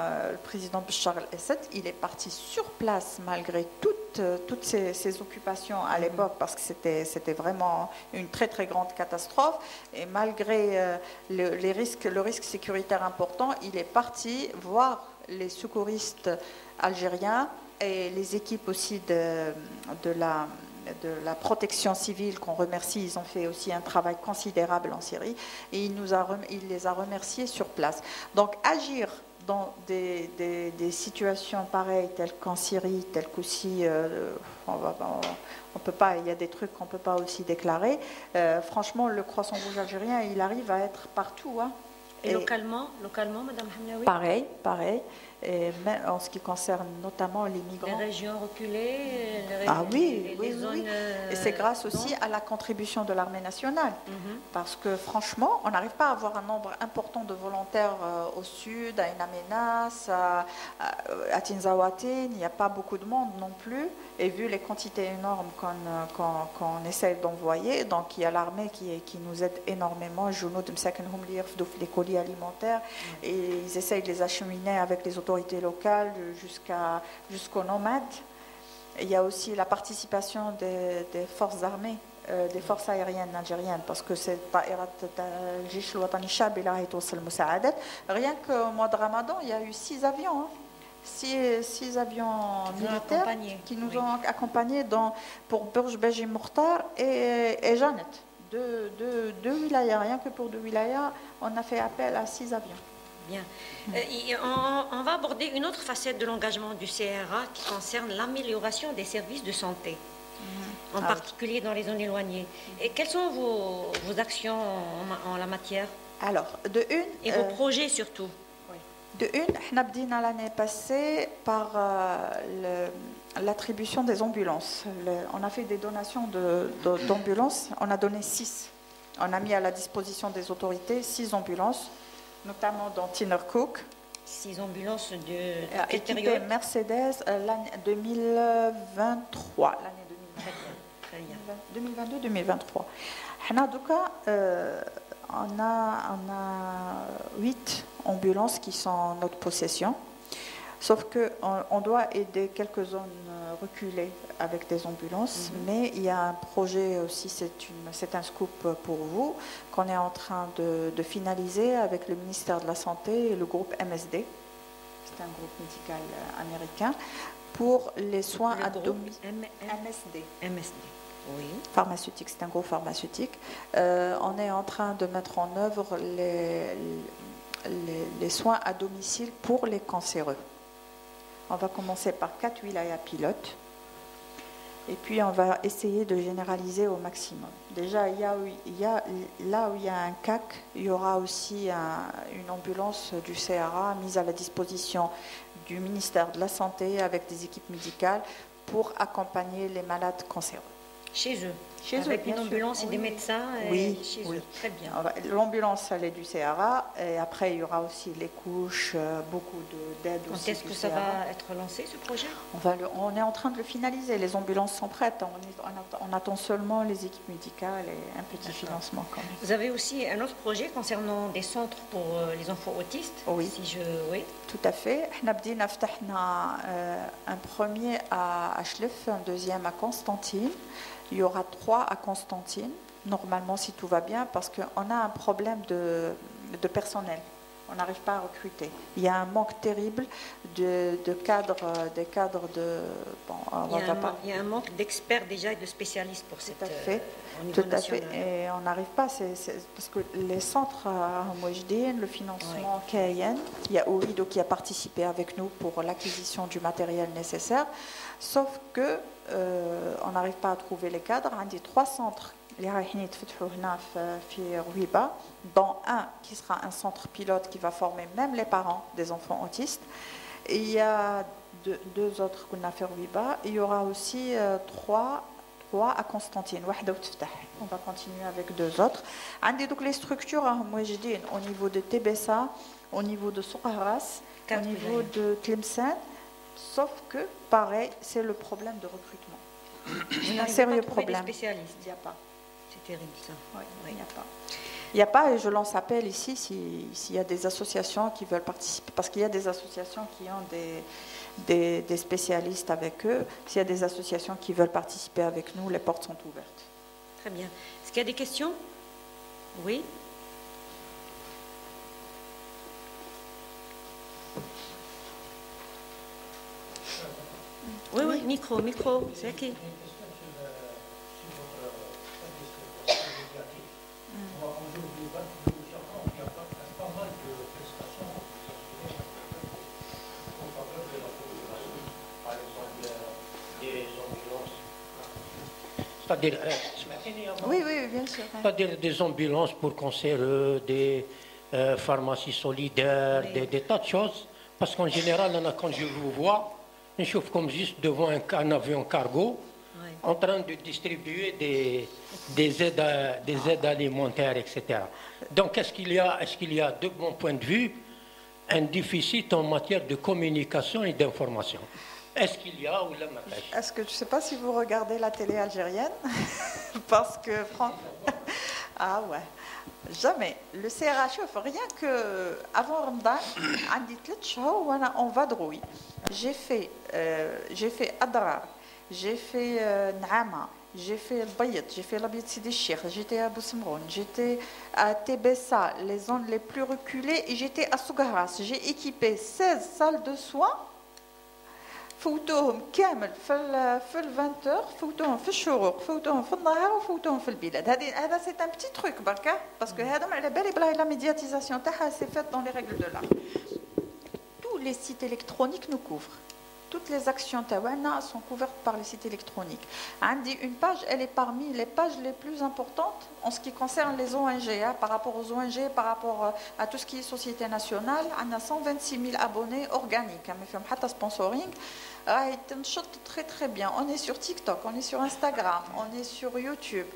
Bachar el-Assad, il est parti sur place malgré toutes ces occupations à l'époque, parce que c'était vraiment une très très grande catastrophe. Et malgré le risque sécuritaire important, il est parti voir les secouristes algériens et les équipes aussi de la protection civile qu'on remercie. Ils ont fait aussi un travail considérable en Syrie et il les a remerciés sur place. Donc agir dans des situations pareilles telles qu'en Syrie, telles qu'aussi on peut pas, il y a des trucs qu'on ne peut pas aussi déclarer. Franchement, le Croissant Rouge algérien, il arrive à être partout. Hein. Et localement, Madame Hamlaoui? Pareil. et même en ce qui concerne notamment les migrants. Les régions reculées, Les zones, et c'est grâce aussi à la contribution de l'armée nationale. Parce que franchement, on n'arrive pas à avoir un nombre important de volontaires au sud, à Inamenas, à Tinzaouaten, il n'y a pas beaucoup de monde non plus. Et vu les quantités énormes qu'on essaie d'envoyer, donc il y a l'armée qui nous aide énormément, les colis alimentaires, et ils essayent de les acheminer avec les autorités locales jusqu'aux nomades. Il y a aussi la participation des forces armées, des forces aériennes algériennes, parce que c'est rien qu'au mois de Ramadan, il y a eu 6 avions. 6 avions militaires qui nous ont accompagnés pour Burj Beji Mokhtar et Janet. Deux wilayas, rien que pour 2 wilayas, on a fait appel à 6 avions. Bien. On va aborder une autre facette de l'engagement du CRA qui concerne l'amélioration des services de santé, en particulier dans les zones éloignées. Et quelles sont vos actions en la matière? Alors, et vos projets surtout. On a débuté l'année passée par l'attribution des ambulances. On a fait des donations d'ambulances. On a donné 6. On a mis à la disposition des autorités 6 ambulances, notamment dans Tinnercook. 6 ambulances équipées Mercedes l'année 2023. L'année 2022-2023. On a 8 ambulances qui sont en notre possession, sauf qu'on doit aider quelques zones reculées avec des ambulances, mais il y a un projet aussi, c'est un scoop pour vous, qu'on est en train de finaliser avec le ministère de la Santé et le groupe MSD, c'est un groupe médical américain, pour les soins à domicile. MSD. Oui. Pharmaceutique, c'est un gros pharmaceutique. On est en train de mettre en œuvre les soins à domicile pour les cancéreux. On va commencer par 4 wilayas pilotes et puis on va essayer de généraliser au maximum. Déjà, là où il y a un CAC, il y aura aussi une ambulance du CRA mise à la disposition du ministère de la Santé avec des équipes médicales pour accompagner les malades cancéreux. Chez eux, avec une ambulance et des médecins chez eux. Très bien. L'ambulance, elle est du CRA, et après il y aura aussi les couches, beaucoup d'aide aussi. Quand est-ce que ça va être lancé, ce projet? On est en train de le finaliser, les ambulances sont prêtes, on attend seulement les équipes médicales et un petit financement quand même. Vous avez aussi un autre projet concernant des centres pour les enfants autistes? Oui. Tout à fait. On a un premier à Achlef, un deuxième à Constantine. Il y aura 3 à Constantine, normalement si tout va bien, parce qu'on a un problème de personnel. On n'arrive pas à recruter. Il y a un manque terrible des cadres de... Bon, il y a un manque d'experts déjà et de spécialistes pour cette... Tout à fait. Et on n'arrive pas, parce que les centres à Moujdine, le financement KN, il y a OIDO qui a participé avec nous pour l'acquisition du matériel nécessaire, sauf que on n'arrive pas à trouver les cadres. Il y a des 3 centres dont un qui sera un centre pilote qui va former même les parents des enfants autistes. Et il y a 2 autres qu'on a fait Rouiba. Il y aura aussi 3 à Constantine. On va continuer avec 2 autres. Donc les structures à Moujdine au niveau de TBSA, au niveau de Souqahras, au niveau de Tlemcen, sauf que pareil, c'est le problème de recrutement. C'est un sérieux problème. Il n'y a pas. C'est terrible ça. Oui, il n'y a pas. Il n'y a pas, et je lance appel ici s'il y a des associations qui veulent participer, parce qu'il y a des associations qui ont des spécialistes avec eux. S'il y a des associations qui veulent participer avec nous, les portes sont ouvertes. Très bien. Est-ce qu'il y a des questions? Oui. Oui, micro, c'est qui? C'est-à-dire, oui, bien sûr. C'est-à-dire des ambulances pour cancéreux, des pharmacies solidaires, des tas de choses Parce qu'en général, quand je vous vois, je chauffe comme juste devant un avion cargo, en train de distribuer des aides alimentaires, etc. Donc, est-ce qu'il y a, de mon point de vue, un déficit en matière de communication et d'information? Est-ce qu'il y a ou la matière? Est-ce que je ne sais pas si vous regardez la télé algérienne? Parce que, ah ouais, jamais. Le CRH, rien que avant Ramadan, on va drouiller. J'ai fait Adrar, j'ai fait Naama, j'ai fait le Bayet, j'ai fait l'Abiyat Sidi Cheikh, j'étais à Boussemroun, j'étais à Tébessa, les zones les plus reculées, et j'étais à Sougaras. J'ai équipé 16 salles de soins. فوتوهم كامل في ال 20 heures فوتوهم في الشروق فوتوهم في النهار وفوتوهم في البلاد هذا سي ان بتي تروك بركا باسكو هذا على بالي بلا لا ميدياتيزاسيون تاعها سي فات dans les règles de l'art. Tous les sites électroniques nous couvrent. Toutes les actions tawana sont couvertes par les sites électroniques. Une page, elle est parmi les pages les plus importantes en ce qui concerne les ONG, par rapport aux ONG, par rapport à tout ce qui est société nationale. On a 126 000 abonnés organiques, mais fait un sponsoring. Très très bien. On est sur TikTok, on est sur Instagram, on est sur YouTube.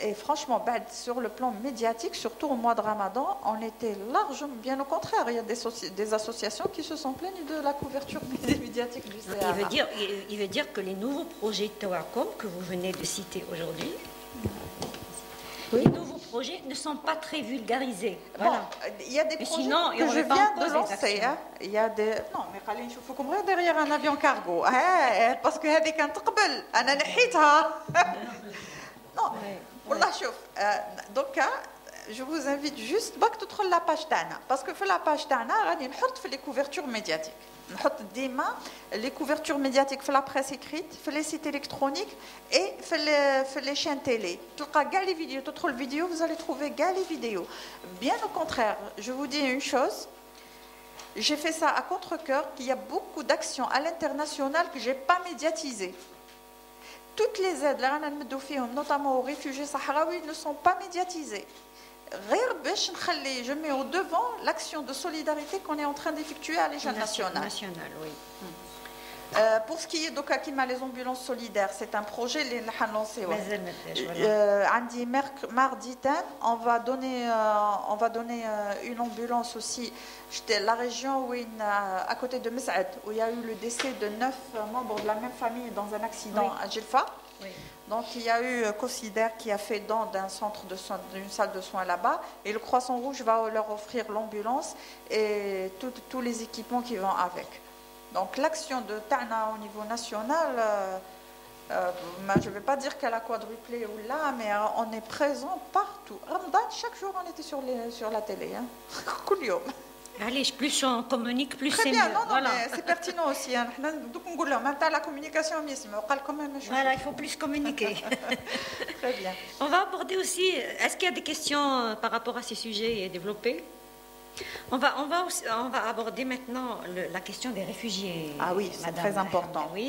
Et franchement, sur le plan médiatique, surtout au mois de Ramadan, on était largement, bien au contraire, il y a des associations qui se sont plaignes de la couverture médiatique du CRA. Il veut dire que les nouveaux projets Tawacom que vous venez de citer aujourd'hui, les nouveaux projets ne sont pas très vulgarisés. Voilà. Bon, il y a des projets que je viens de lancer. Il y a des... Non, mais il faut qu'on regarde derrière un avion cargo. Parce que هذيك نتقبل أنا نحيتها. Non, والله شوف donc je vous invite juste باك تدخل la page تاعنا parce que في la page تاعنا غادي نحط في les couvertures médiatiques نحط ديما les couvertures médiatiques في la presse écrite في les sites électroniques et في les chaînes télé تلقى كاع les vidéos تدخل vidéo vous allez trouver كاع les vidéos bien au contraire je vous dis une chose j'ai fait ça à contre-cœur qu'il y a beaucoup d'actions à l'international que j'ai pas médiatisées. Toutes les aides, notamment aux réfugiés sahraouis, ne sont pas médiatisées. Je mets au devant l'action de solidarité qu'on est en train d'effectuer à l'échelle nationale. Oui. Pour ce qui est d'Okakima, les ambulances solidaires, c'est un projet qui est lancé. Mardi, on va donner une ambulance aussi. La région où à côté de Mes'ad, où il y a eu le décès de 9 membres de la même famille dans un accident à Djelfa. Oui. Donc il y a eu Consider qui a fait don d'une salle de soins là-bas et le Croissant Rouge va leur offrir l'ambulance et tous les équipements qui vont avec. Donc l'action de Tana au niveau national, je ne vais pas dire qu'elle a quadruplé ou là, mais on est présent partout. Ramadan, chaque jour on était sur la télé. Allez, plus on communique, plus c'est mieux. Très bien, non, voilà. Mais c'est pertinent aussi. Donc on dit, même la communication, voilà, il faut plus communiquer. Très bien. On va aborder aussi, est-ce qu'il y a des questions par rapport à ces sujets développés? On va aborder maintenant la question des réfugiés. Ah oui, c'est très important. Oui.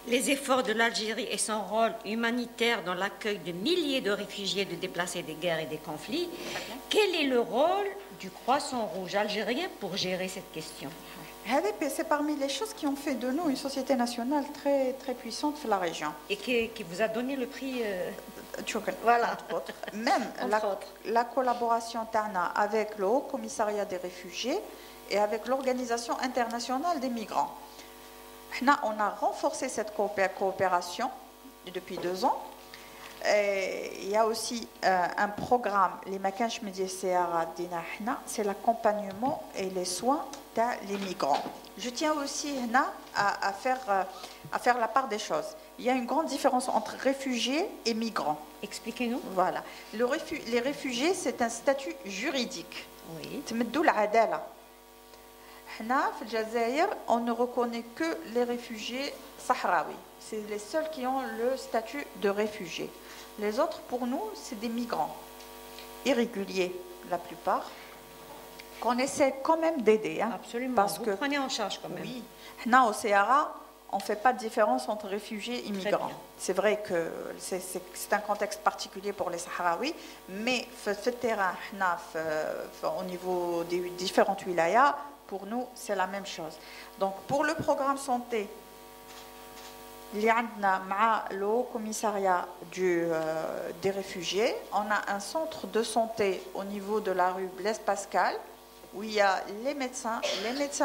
Les efforts de l'Algérie et son rôle humanitaire dans l'accueil de milliers de réfugiés, de déplacés des guerres et des conflits. Quel est le rôle du Croissant Rouge algérien pour gérer cette question? C'est parmi les choses qui ont fait de nous une société nationale très, très puissante dans la région. Et qui vous a donné le prix... Voilà, entre autres. Même la collaboration TANA avec le Haut Commissariat des réfugiés et avec l'Organisation internationale des migrants. On a renforcé cette coopération depuis 2 ans. Et il y a aussi un programme, les Makanch Médias CRA d'Inahna, c'est l'accompagnement et les soins des migrants. Je tiens aussi à faire la part des choses. Il y a une grande différence entre réfugiés et migrants. Expliquez-nous. Voilà. Les réfugiés, c'est un statut juridique. Oui. On ne reconnaît que les réfugiés sahraouis. C'est les seuls qui ont le statut de réfugiés. Les autres, pour nous, c'est des migrants irréguliers, la plupart, qu'on essaie quand même d'aider. Absolument. Parce vous que prenez en charge quand même. Oui. Au CRA, on ne fait pas de différence entre réfugiés et migrants. C'est vrai que c'est un contexte particulier pour les Sahraouis, mais sur le terrain, au niveau des différentes wilayas, pour nous, c'est la même chose. Donc, pour le programme santé, il y a le Haut Commissariat des réfugiés, on a un centre de santé au niveau de la rue Blaise Pascal, où il y a les médecins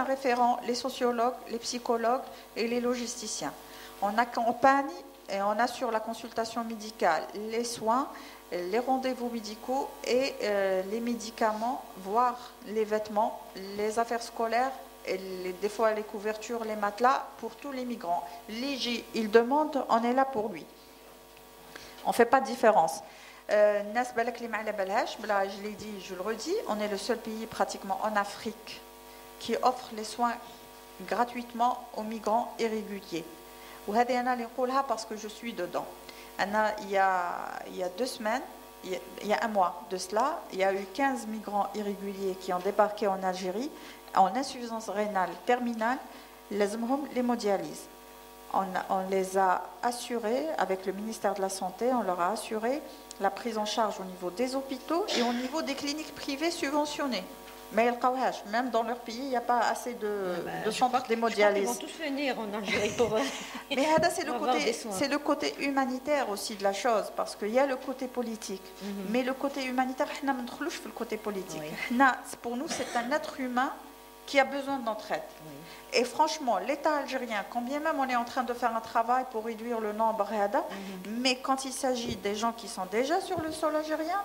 référents, les sociologues, les psychologues et les logisticiens. On accompagne et on assure la consultation médicale, les soins, les rendez-vous médicaux et les médicaments, voire les vêtements, les affaires scolaires, et des fois les couvertures, les matelas pour tous les migrants. L'IG, il demande, on est là pour lui. On ne fait pas de différence. Je l'ai dit, je le redis, on est le seul pays pratiquement en Afrique qui offre les soins gratuitement aux migrants irréguliers. Parce que je suis dedans. Il y a 2 semaines, il y a un mois de cela, il y a eu 15 migrants irréguliers qui ont débarqué en Algérie en insuffisance rénale terminale, l'hémodialyse. On les a assurés, avec le ministère de la Santé, on leur a assuré la prise en charge au niveau des hôpitaux et au niveau des cliniques privées subventionnées. Mais même dans leur pays, il n'y a pas assez de centres d'hémodialyse. Ils vont tous venir en Algérie pour Mais c'est le côté humanitaire aussi de la chose, parce qu'il y a le côté politique. Mais le côté humanitaire, on ne rentre pas dans le côté politique. Pour nous, c'est un être humain qui a besoin d'entraide. Et franchement, l'État algérien, quand bien même on est en train de faire un travail pour réduire le nombre, mais quand il s'agit des gens qui sont déjà sur le sol algérien,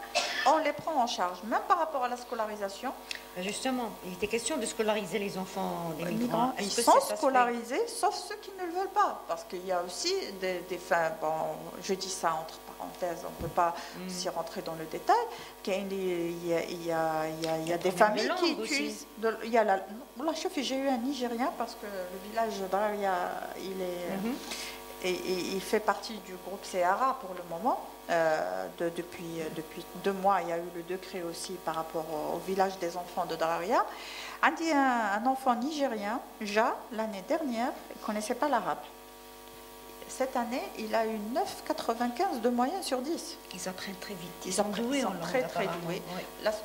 on les prend en charge, même par rapport à la scolarisation. Justement, il était question de scolariser les enfants des migrants. Ils sont scolarisés, sauf ceux qui ne le veulent pas, parce qu'il y a aussi des fins, bon, je dis ça entre parenthèses, on ne peut pas s'y rentrer dans le détail, il y a des familles qui utilisent... J'ai eu un Nigérien, parce que le village d'Aria, il fait partie du groupe Sahara pour le moment. Depuis 2 mois, il y a eu le décret aussi par rapport au village des enfants de Daria. Un enfant nigérien, l'année dernière, il ne connaissait pas l'arabe. Cette année, il a eu 9,95 de moyenne sur 10. Ils apprennent très vite. Ils sont très doués.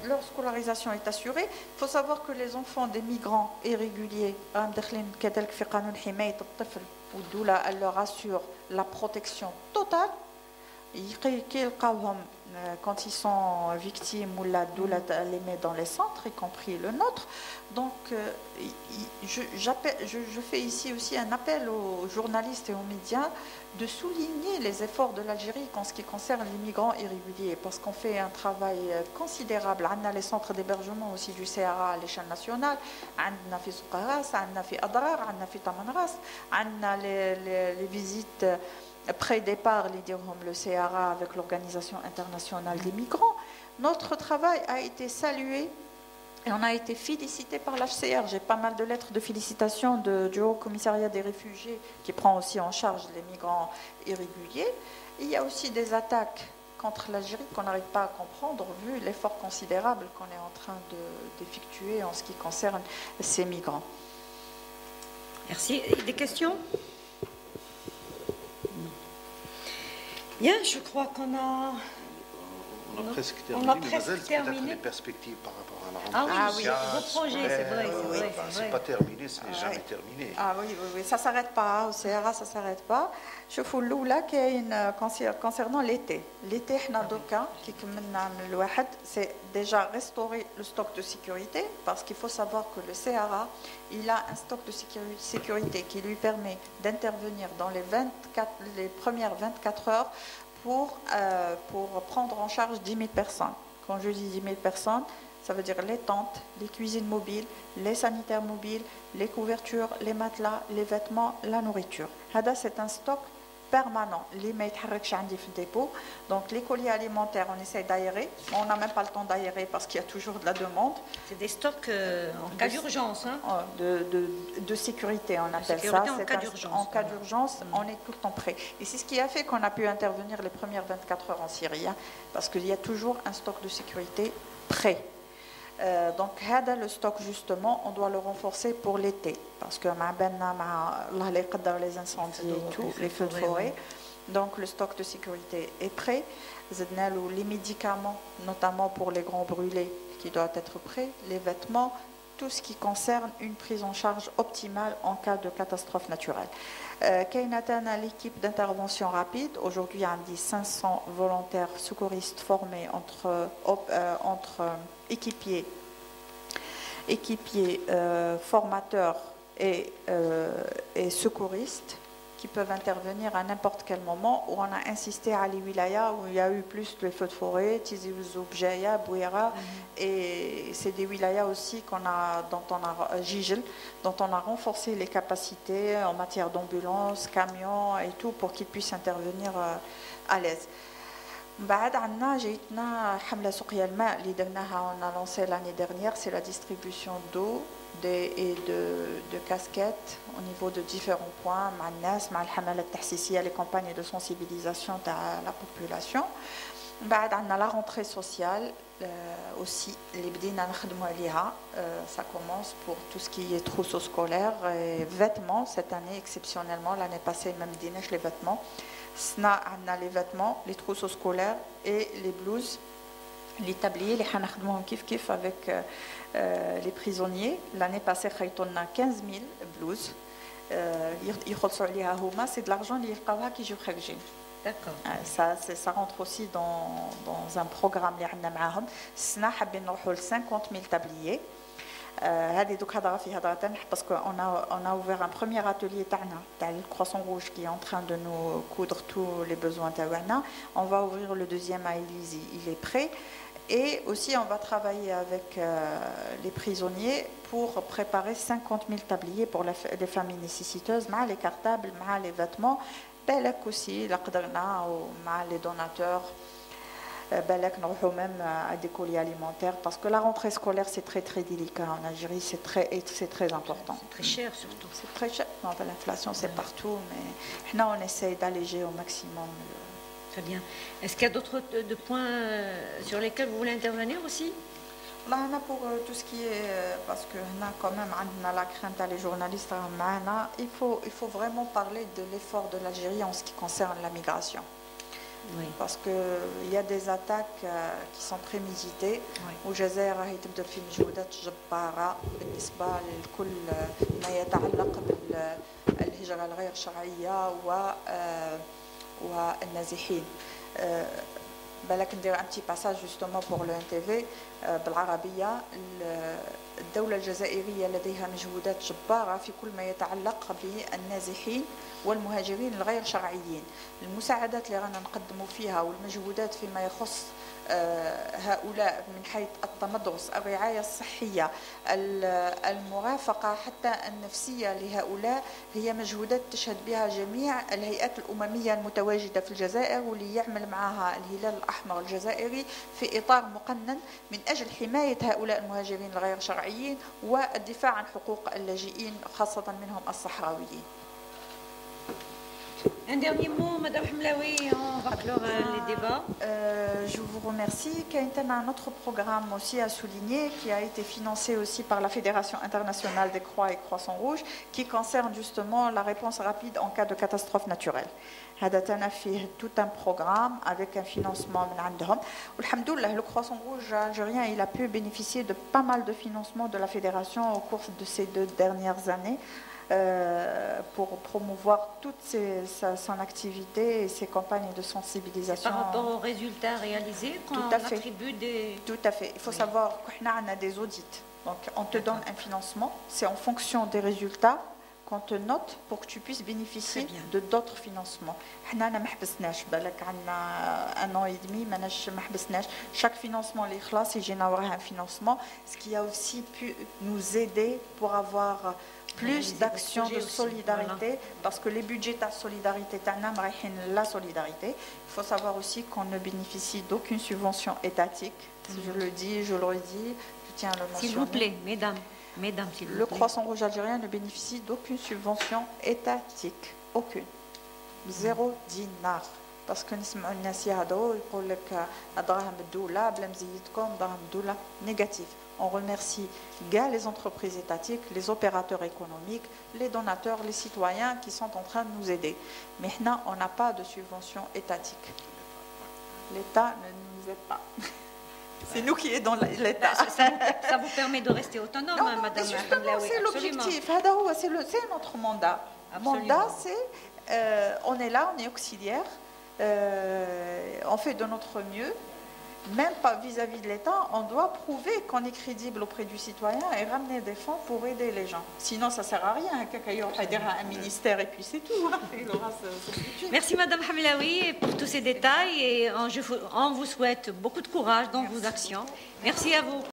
Leur scolarisation est assurée. Il faut savoir que les enfants des migrants irréguliers, elle leur assure la protection totale. Quand ils sont victimes ou la doula les met dans les centres, y compris le nôtre. Donc, je fais ici aussi un appel aux journalistes et aux médias de souligner les efforts de l'Algérie en ce qui concerne les migrants irréguliers, parce qu'on fait un travail considérable. On a les centres d'hébergement aussi du CRA à l'échelle nationale, on a fait Soukaras, on a fait Adrar, on a fait Tamanras, on a les visites pré-départ, le CRA avec l'Organisation internationale des migrants. Notre travail a été salué et on a été félicité par l'HCR. J'ai pas mal de lettres de félicitations du Haut Commissariat des réfugiés qui prend aussi en charge les migrants irréguliers. Il y a aussi des attaques contre l'Algérie qu'on n'arrive pas à comprendre vu l'effort considérable qu'on est en train d'effectuer en ce qui concerne ces migrants. Merci. Des questions ? Bien, je crois qu'on a... On a presque terminé. Les perspectives par rapport à la rentrée. Vos projets, c'est vrai. C'est pas terminé, ce n'est jamais terminé. Oui, ça ne s'arrête pas. Au CRA, ça ne s'arrête pas. Je vous là concernant l'été. L'été, c'est déjà restaurer le stock de sécurité, parce qu'il faut savoir que le CRA, il a un stock de sécurité qui lui permet d'intervenir dans les premières 24 heures pour prendre en charge 10 000 personnes. Quand je dis 10 000 personnes, ça veut dire les tentes, les cuisines mobiles, les sanitaires mobiles, les couvertures, les matelas, les vêtements, la nourriture. Hada, c'est un stock permanent. Les dépôt. Donc les colis alimentaires, on essaie d'aérer. On n'a même pas le temps d'aérer parce qu'il y a toujours de la demande. C'est des stocks en cas d'urgence. Hein. De sécurité, on appelle ça. En cas d'urgence, on est tout le temps prêt. Et c'est ce qui a fait qu'on a pu intervenir les premières 24 heures en Syrie, parce qu'il y a toujours un stock de sécurité prêt. Donc, le stock, justement, on doit le renforcer pour l'été, parce que les incendies et tout, les feux de forêt. Donc, le stock de sécurité est prêt. Les médicaments, notamment pour les grands brûlés, qui doivent être prêts, les vêtements, tout ce qui concerne une prise en charge optimale en cas de catastrophe naturelle. Kainatana, l'équipe d'intervention rapide, aujourd'hui on dit 500 volontaires secouristes formés entre équipiers, formateurs et secouristes qui peuvent intervenir à n'importe quel moment, où on a insisté à les wilayas où il y a eu plus de feux de forêt, Tizi Ouzou, Bjaya, Bouira, et c'est des wilayas aussi dont on a renforcé les capacités en matière d'ambulance, camions et tout pour qu'ils puissent intervenir à l'aise. بعد عنا جيتنا حملة سقيا الماء اللي درناها on a lancé l'année dernière, c'est la distribution d'eau et de casquettes au niveau de différents points مع الناس مع الحملة التحسيسية les campagnes de sensibilisation de la population. بعد عنا la rentrée sociale aussi اللي بدينا نخدموا عليها, ça commence pour tout ce qui est trousseau scolaire et vêtements cette année exceptionnellement, l'année passée même بديناش les vêtements. On a les vêtements, les trousseaux scolaires et les blouses, les tabliers, les hanakhdmouhom kif kif avec les prisonniers. L'année passée, on a 15 000 blouses. C'est de l'argent qui joue. D'accord. Ça rentre aussi dans un programme. On a 50 000 tabliers. Parce qu'on a ouvert un premier atelier le Croissant Rouge qui est en train de nous coudre tous les besoins tawana. On va ouvrir le deuxième à Élysée, il est prêt. Et aussi on va travailler avec les prisonniers pour préparer 50 000 tabliers pour les familles nécessiteuses, les cartables, les vêtements, aussi les donateurs. Même à des colis alimentaires parce que la rentrée scolaire c'est très très délicat en Algérie, c'est très important. C'est très cher surtout. C'est très cher. L'inflation c'est partout, mais on essaye d'alléger au maximum. Très bien. Est-ce qu'il y a d'autres points sur lesquels vous voulez intervenir aussi? Là, on a pour tout ce qui est, parce que là, quand même, on a la crainte à les journalistes, il faut vraiment parler de l'effort de l'Algérie en ce qui concerne la migration. Oui. Parce qu'il y a des attaques qui sont préméditées. والجزائر راهي تبدا في مجهودات جبارة بالنسبة لكل ما يتعلق بالهجرة الغير شرعية والنازحين. بالك ندير un petit passage justement pour le NTV بالعربية. الدولة الجزائرية لديها مجهودات جبارة في كل ما يتعلق بالنازحين والمهاجرين الغير شرعيين. المساعدات اللي رانا نقدموا فيها والمجهودات فيما يخص هؤلاء من حيث التمدرس، الرعاية الصحية، المرافقة حتى النفسية لهؤلاء، هي مجهودات تشهد بها جميع الهيئات الأممية المتواجدة في الجزائر واللي يعمل معها الهلال الأحمر الجزائري في إطار مقنن من أجل حماية هؤلاء المهاجرين الغير شرعيين والدفاع عن حقوق اللاجئين خاصة منهم الصحراويين. Un dernier mot, Madame Hamlaoui, on va clore les débats. Je vous remercie. Il y a un autre programme aussi à souligner qui a été financé aussi par la Fédération internationale des Croix et Croissants Rouges qui concerne justement la réponse rapide en cas de catastrophe naturelle. هذا فيه tout un programme avec un financement من عندهم. Alhamdoulilah, le Croissant Rouge algérien, il a pu bénéficier de pas mal de financements de la Fédération au cours de ces 2 dernières années. Pour promouvoir toute son activité et ses campagnes de sensibilisation. Par rapport aux résultats réalisés, quand on attribue des... Tout à fait. Il faut savoir qu'on a des audits. Donc on te donne un financement, c'est en fonction des résultats qu'on te note pour que tu puisses bénéficier de d'autres financements. حنا ما حبسناش بالك عندنا 1 an et demi ما حبسناش. Chaque financement les خلاص يجينا وراه un financement, ce qui a aussi pu nous aider pour avoir plus d'actions de solidarité, voilà. Parce que les budgets de solidarité, la solidarité, il faut savoir aussi qu'on ne bénéficie d'aucune subvention étatique. Je le dis, je le redis, je tiens à le mentionner. S'il vous plaît, mesdames, s'il vous plaît. Le Croissant Rouge algérien ne bénéficie d'aucune subvention étatique, aucune. 0 dinar. Parce que نسمعوا الناس يهضروا يقول لك دراهم بالدولة بلا مزيدكم دراهم بالدولة négatif. On remercie les entreprises étatiques, les opérateurs économiques, les donateurs, les citoyens qui sont en train de nous aider. Maintenant, on n'a pas de subvention étatique. L'État ne nous aide pas. C'est nous qui sommes dans l'État. Ça vous permet de rester autonome, non, Madame justement, Hamlaoui. c'est l'objectif. C'est notre mandat. Absolument. Mandat, c'est on est là, on est auxiliaire, on fait de notre mieux. Même pas vis-à-vis de l'État, on doit prouver qu'on est crédible auprès du citoyen et ramener des fonds pour aider les gens. Sinon, ça ne sert à rien. Quelqu'un un ministère et puis c'est tout. Il aura son budget. Merci Madame Hamlaoui pour tous ces détails et on vous souhaite beaucoup de courage dans vos actions. Merci à vous.